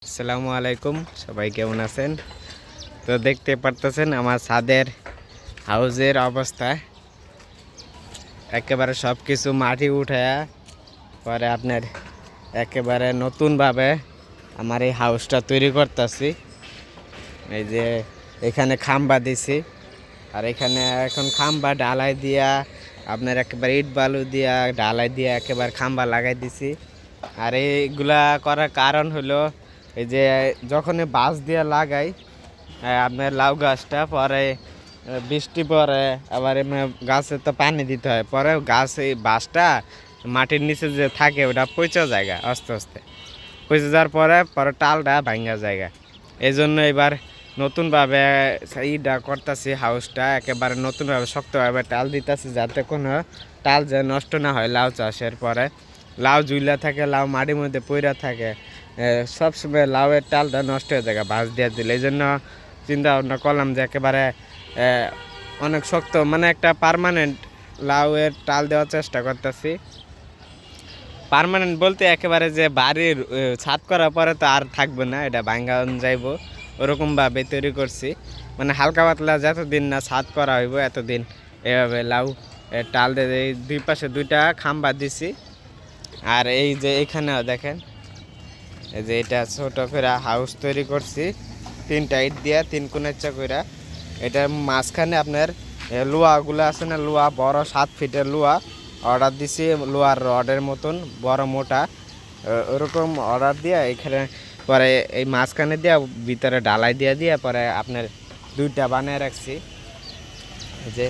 আসসালামু আলাইকুম, সবাই কেমন আছেন? তো দেখতে পারতেছেন আমার ছাদের হাউজের অবস্থা। একেবারে সব কিছু মাটি উঠায়া পরে আপনার একেবারে নতুনভাবে আমার এই হাউসটা তৈরি করতেছি। এই যে এখানে খাম্বা দিছি, আর এখানে এখন খাম্বা ঢালাই দিয়া আপনার একেবারে ইট বালু দিয়া ঢালাই দিয়া একেবারে খাম্বা লাগাই দিছি। আর এইগুলা করার কারণ হলো এই যে যখন বাঁশ দিয়ে লাগাই আপনার লাউ গাছটা পরে বৃষ্টি পরে আবার এমনি গাছে তো পানি দিতে হয়, পরে গাছ এই বাঁশটা মাটির নিচে যে থাকে ওটা পচা জায়গা, আস্তে আস্তে পচে যাওয়ার পরে পরে টালটা ভাঙ্গা জায়গা। এই জন্য এবার নতুনভাবে ইটা করতেছি, হাউসটা একেবারে নতুনভাবে শক্তভাবে টাল দিতেছি যাতে কোনো টাল যে নষ্ট না হয়। লাউ চাষের পরে লাউ ঝুলা থাকে, লাউ মাটির মধ্যে পইরা থাকে, সবসময় লাউয়ের টালটা নষ্ট হয়ে যায় বাঁশ দিয়ে দিলে। এই জন্য চিন্তা ভাবনা করলাম যে একেবারে অনেক শক্ত মানে একটা পার্মানেন্ট লাউয়ের টাল দেওয়ার চেষ্টা করতেছি। পার্মানেন্ট বলতে একেবারে যে বাড়ির ছাদ করার পরে তো আর থাকবে না, এটা ভাঙ্গা যাইব ওরকমভাবে তৈরি করছি। মানে হালকা পাতলা যতদিন না ছাদ করা হইব এতদিন এভাবে লাউ টাল দিয়ে দুই পাশে দুইটা খাম্বা দিছি। আর এই যে এখানেও দেখেন এই যে এটা ছোট করে হাউস তৈরি করছি, তিনটা ইট দিয়া তিন কোণের করে। এটার মাঝখানে আপনার লোহাগুলো আছে না, লোহা বড় 7 ফিটের লোহা অর্ডার দিছি, লোহার রডের মতন বড় মোটা ওরকম অর্ডার দিয়ে এখানে পরে এই মাঝখানে দিয়া ভিতরে ঢালাই দিয়ে পরে আপনার দুইটা বানিয়ে রাখছি। এই যে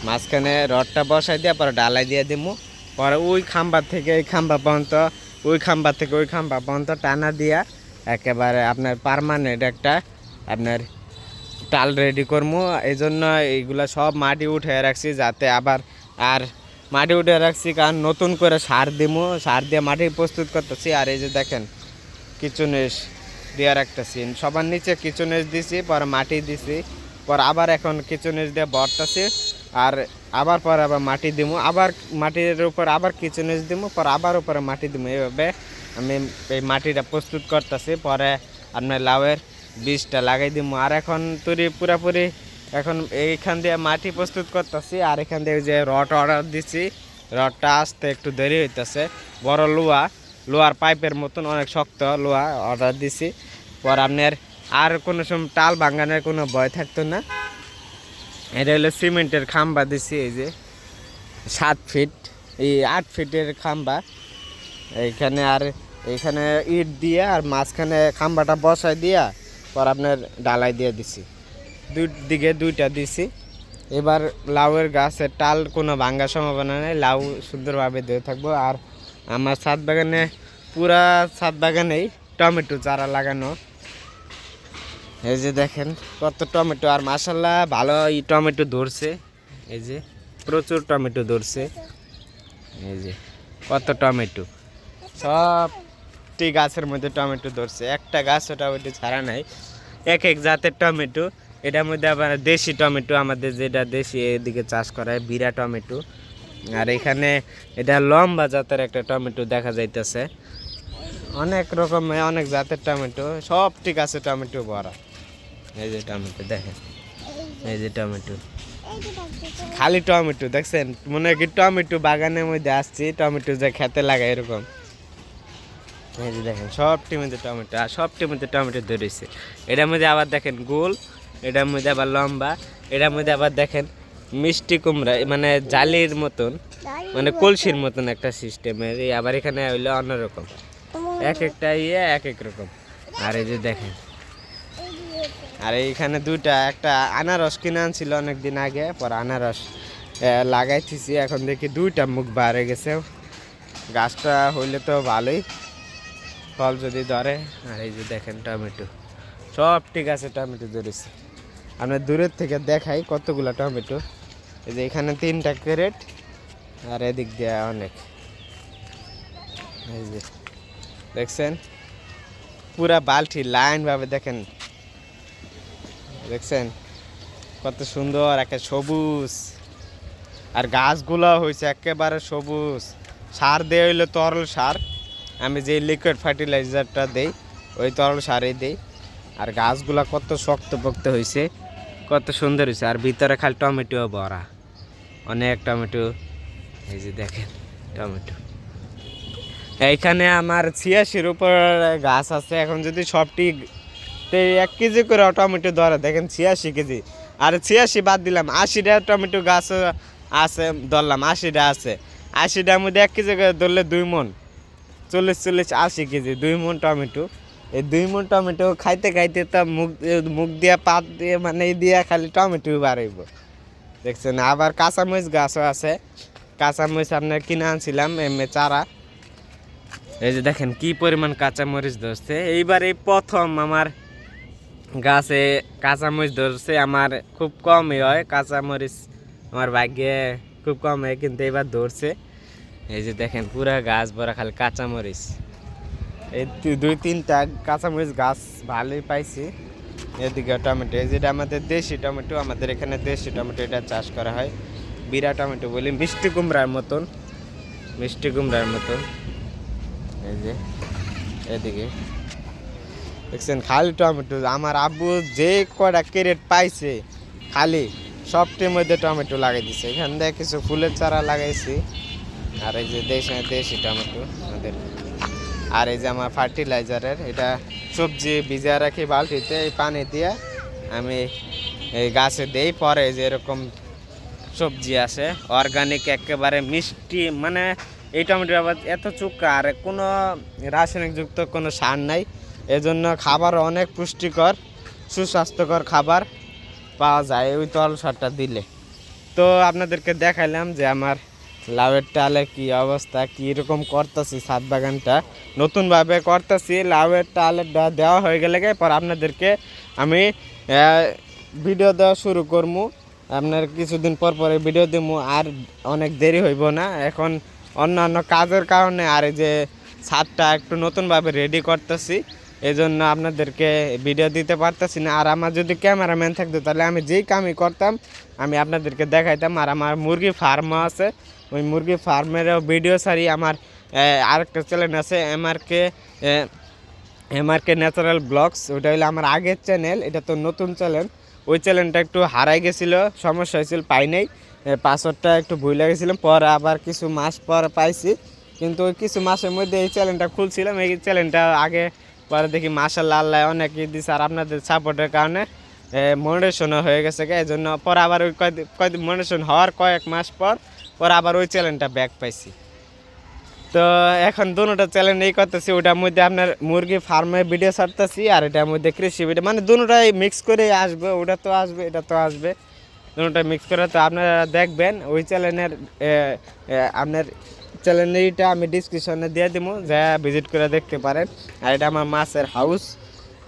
মাঝখানে রডটা বসাই দিয়ে পরে ঢালাই দিয়ে দিমু, পরে ওই খাম্বার থেকে এই খাম্বা পর্যন্ত, ওই খাম্বার থেকে ওই খাম্বা পর্যন্ত টানা দিয়া একেবারে আপনার পার্মানেন্ট একটা আপনার টাল রেডি করবো। এই জন্য এইগুলা সব মাটি উঠে রাখছি যাতে আবার আর মাটি উঠে রাখছি কারণ নতুন করে সার দিমু, সার দিয়ে মাটি প্রস্তুত করতেছি। আর এই যে দেখেন কিচুনেস দিয়ে রাখতেছি, সবার নিচে কিচুনেস দিছি, পরে মাটি দিছি, পর আবার এখন কিচুনেস দিয়ে ভরতেছি, আর আবার পরে আবার মাটি দিমু, আবার মাটির উপর আবার কিচুনেস দিমু, পর আবার উপরে মাটি দিমু। এইভাবে আমি এই মাটিটা প্রস্তুত করতেছি, পরে আপনার লাউয়ের বীজটা লাগাই দিমু। আর এখন তৈরি পুরাপুরি এখন এইখান দিয়ে মাটি প্রস্তুত করতেছি, আর এখান দিয়ে যে রড অর্ডার দিছি, রডটা আসতে একটু দেরি হইতেছে। বড় লোহার পাইপের মতন অনেক শক্ত লোহা অর্ডার দিছি, পর আপনার আর কোনো সময় টাল ভাঙানোর কোনো ভয় থাকতো না। এটা হলো সিমেন্টের খাম্বা দিছি, এই যে 7 ফিট এই 8 ফিটের খাম্বা এইখানে। আর এইখানে ইট দিয়ে আর মাঝখানে খাম্বাটা বসাই দিয়া পর আপনার ডালাই দিয়ে দিছি, দুই দিকে দুইটা দিছি। এবার লাউয়ের গাছের টাল কোনো ভাঙ্গার সম্ভাবনা নেই, লাউ সুন্দরভাবে দিয়ে থাকবো। আর আমার ছাদ বাগানে পুরা ছাদ বাগানেই টমেটো চারা লাগানো। এই যে দেখেন কত টমেটো, আর মাশাল্লাহ ভালো এই টমেটো ধরছে, এই যে প্রচুর টমেটো ধরছে। এই যে কত টমেটো, সবটি গাছের মধ্যে টমেটো ধরছে, একটা গাছও টমেটো ছাড়া নাই, এক এক জাতের টমেটো। এটার মধ্যে আবার দেশি টমেটো, আমাদের যেটা দেশি এদিকে চাষ করা হয় বিরা টমেটো। আর এখানে এটা লম্বা জাতের একটা টমেটো দেখা যাইতেছে, অনেক রকমের অনেক জাতের টমেটো, সবটি গাছে টমেটো ভরা। এই যে টমেটো দেখেন, এই যে টমেটো, খালি টমেটো দেখছেন, মনে হয় কি টমেটো বাগানের মধ্যে আসছি, টমেটো যে খেতে লাগে এরকম। এই যে দেখেন সবটির মধ্যে টমেটো, আর সবটির মধ্যে টমেটো ধরেছে। এটার মধ্যে আবার দেখেন গোল, এটার মধ্যে আবার লম্বা, এটার মধ্যে আবার দেখেন মিষ্টি কুমড়া, মানে জালির মতন, মানে কলসির মতন একটা সিস্টেমের। আবার এখানে হইলো অন্যরকম, এক একটা এক এক রকম। আর এই যে দেখেন, আর এইখানে দুইটা, একটা আনারস কিনে আনছিল অনেকদিন আগে, পর আনারস লাগাইতেছি, এখন দেখি দুইটা মুখ বাড়ে গেছে। গাছটা হইলে তো ভালোই, ফল যদি ধরে। আর এই যে দেখেন টমেটো, সব ঠিক আছে, টমেটো ধরেছে। আপনার দূরের থেকে দেখাই কতগুলো টমেটো। এই যে এখানে 3টা ক্যারেট, আর এদিক দিয়ে অনেক। এই যে দেখছেন পুরা বালতি লাইনভাবে দেখেন, দেখছেন কত সুন্দর একটা সবুজ, আর গাছগুলো হয়েছে একেবারে সবুজ। সার দেওয়া হইলো তরল সার, আমি যে লিকুইড ফার্টিলাইজারটা দেই ওই তরল সারই দিই। আর গাছগুলা কত শক্তপোক্ত হয়েছে, কত সুন্দর হয়েছে। আর ভিতরে খালি টমেটো ভরা, অনেক টমেটো। এই যে দেখেন টমেটো। এইখানে আমার 86-র উপর গাছ আছে। এখন যদি সবটি 1 কেজি করে টমেটো ধরে, দেখেন 86 কেজি। আর 86 বাদ দিলাম, 80টা টমেটো গাছ আছে ধরলাম, 80টা আছে। 80টার মধ্যে 1 কেজি করে ধরলে 2 মণ, 40-80 কেজি, 2 মণ টমেটো। এই 2 মণ টমেটো খাইতে খাইতে তো মুখ দিয়ে পাত দিয়ে মানে দিয়ে খালি টমেটো বাড়াইব, দেখছেন। আবার কাঁচামরিচ গাছও আছে। কাঁচামরিচ আপনার কিনে আনছিলাম এমনি চারা। এই যে দেখেন কি পরিমাণ কাঁচামরিচ ধরছে। এইবার এই প্রথম আমার গাছে কাঁচামরিচ ধরছে। আমার খুব কমই হয় কাঁচামরিচ, আমার ভাগ্যে খুব কম হয়, কিন্তু এবার ধরছে। এই যে দেখেন পুরা গাছ ভরা খালি কাঁচামরিচ। এই 2-3টা কাঁচামরিচ গাছ ভালোই পাইছি। এদিকে টমেটো, এই যেটা আমাদের দেশি টমেটো, আমাদের এখানে দেশি টমেটো এটা চাষ করা হয়। বিরা টমেটো বলি, মিষ্টি কুমড়ার মতন, মিষ্টি কুমড়ার মতন। এই যে এদিকে দেখছেন খালি টমেটো। আমার আব্বু যে কটা ক্যারেট পাইছে খালি সবটির মধ্যে টমেটো লাগাই দিছে। এখান থেকে কিছু ফুলের চারা লাগাইছি। আর এই যে দেশি টমেটো আমাদের। আর এই যে আমার ফার্টিলাইজারের, এটা সবজি ভিজা রাখি বালতিতে, এই পানি দিয়ে আমি এই গাছে দেই। পরে যে এরকম সবজি আসে অর্গানিক, একেবারে মিষ্টি। মানে এই টমেটো আবার এত চুক্কা, আর কোনো রাসায়নিকযুক্ত কোনো সার নাই। এজন্য খাবার অনেক পুষ্টিকর, সুস্বাস্থ্যকর খাবার পাওয়া যায় ওই তরল সারটা দিলে। তো আপনাদেরকে দেখাইলাম যে আমার লাউয়ের টালে কি অবস্থা, কীরকম করতেছি। ছাদ বাগানটা নতুনভাবে করতেছি। লাউয়ের টালে দেওয়া হয়ে গেলে পর আপনাদেরকে আমি ভিডিও দেওয়া শুরু করবো। আপনার কিছুদিন পর পরে ভিডিও দেবো, আর অনেক দেরি হইব না। এখন অন্যান্য কাজের কারণে আর এই যে ছাদটা একটু নতুনভাবে রেডি করতেছি, এই জন্য আপনাদেরকে ভিডিও দিতে পারতেছি না। আর আমার যদি ক্যামেরাম্যান থাকতো তাহলে আমি যেই কামই করতাম আমি আপনাদেরকে দেখাইতাম। আর আমার মুরগি ফার্মও আছে, ওই মুরগি ফার্মেরও ভিডিও ছাড়ি। আমার আরেকটা চ্যানেল আছে এমআরকে ন্যাচারাল ব্লগস, ওইটা হলো আমার আগের চ্যানেল, এটা তো নতুন চ্যানেল। ওই চ্যানেলটা একটু হারাই গেছিলো, সমস্যা হয়েছিল, পাই নাই। পাসওয়ার্ডটা একটু ভুলে গেছিলাম, পরে আবার কিছু মাস পর পাইছি। কিন্তু ওই কিছু মাসের মধ্যে এই চ্যানেলটা খুলছিলাম। এই চ্যানেলটা আগে পরে দেখি মাশাআল্লাহ আল্লাহ অনেক দিচ্ছে, আর আপনাদের সাপোর্টের কারণে মনিটাইজেশনও হয়ে গেছে। এই জন্য পরে আবার ওই কয়েকদিন মনিটাইজেশন হওয়ার কয়েক মাস পর আবার ওই চ্যানেলটা ব্যাক পাইছি। তো এখন দুটোটা চ্যানেল এই করতেছি, ওটার মধ্যে আপনার মুরগি ফার্মে ভিডিও ছাড়তেছি, আর এটার মধ্যে কৃষি ভিডিও, মানে দুটোটাই মিক্স করে আসবে। ওটা তো আসবে, এটা তো আসবে, দুটোটা মিক্স করে। তো আপনারা দেখবেন ওই চ্যানেলের আপনার চ্যানেলটা আমি ডিসক্রিপশনে দিয়ে দেবো, যা ভিজিট করে দেখতে পারেন। আর এটা আমার মাছের হাউস,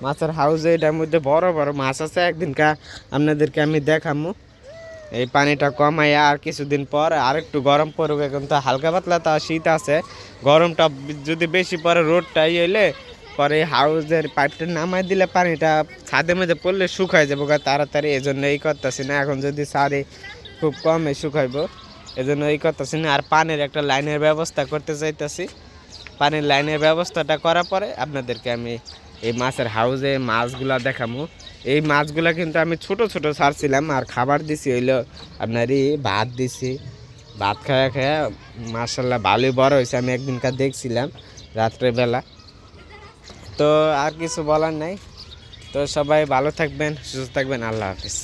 মাছের হাউসে এটার মধ্যে বড় বড় মাছ আছে। একদিনকা আপনাদেরকে আমি দেখাবো। এই পানিটা কমাইয়া আর কিছুদিন পর আর একটু গরম পড়বে, কিন্তু হালকা পাতলা তা শীত আছে। গরমটা যদি বেশি পরে রোদটা এলে পরে হাউসের পাইপটা নামাই দিলে পানিটা ছাদের মধ্যে পড়লে শুকাই যাবো তাড়াতাড়ি। এই জন্য এই করতেছি না, এখন যদি সারি খুব কমে শুকাইব, এই জন্য এই করতেছি না। আর পানির একটা লাইনের ব্যবস্থা করতে চাইতেছি। পানির লাইনের ব্যবস্থাটা করার পরে আপনাদেরকে আমি এই মাছের হাউসে মাছগুলা দেখাবো। এই মাছগুলা কিন্তু আমি ছোট ছোট ছাড়ছিলাম, আর খাবার দিছি হইলো আপনারই ভাত দিছি। ভাত খাওয়া খাওয়া মাশাআল্লাহ ভালোই বড় হয়েছে, আমি একদিনকার দেখছিলাম রাত্রেবেলা। তো আর কিছু বলার নাই। তো সবাই ভালো থাকবেন, সুস্থ থাকবেন, আল্লাহ হাফিজ।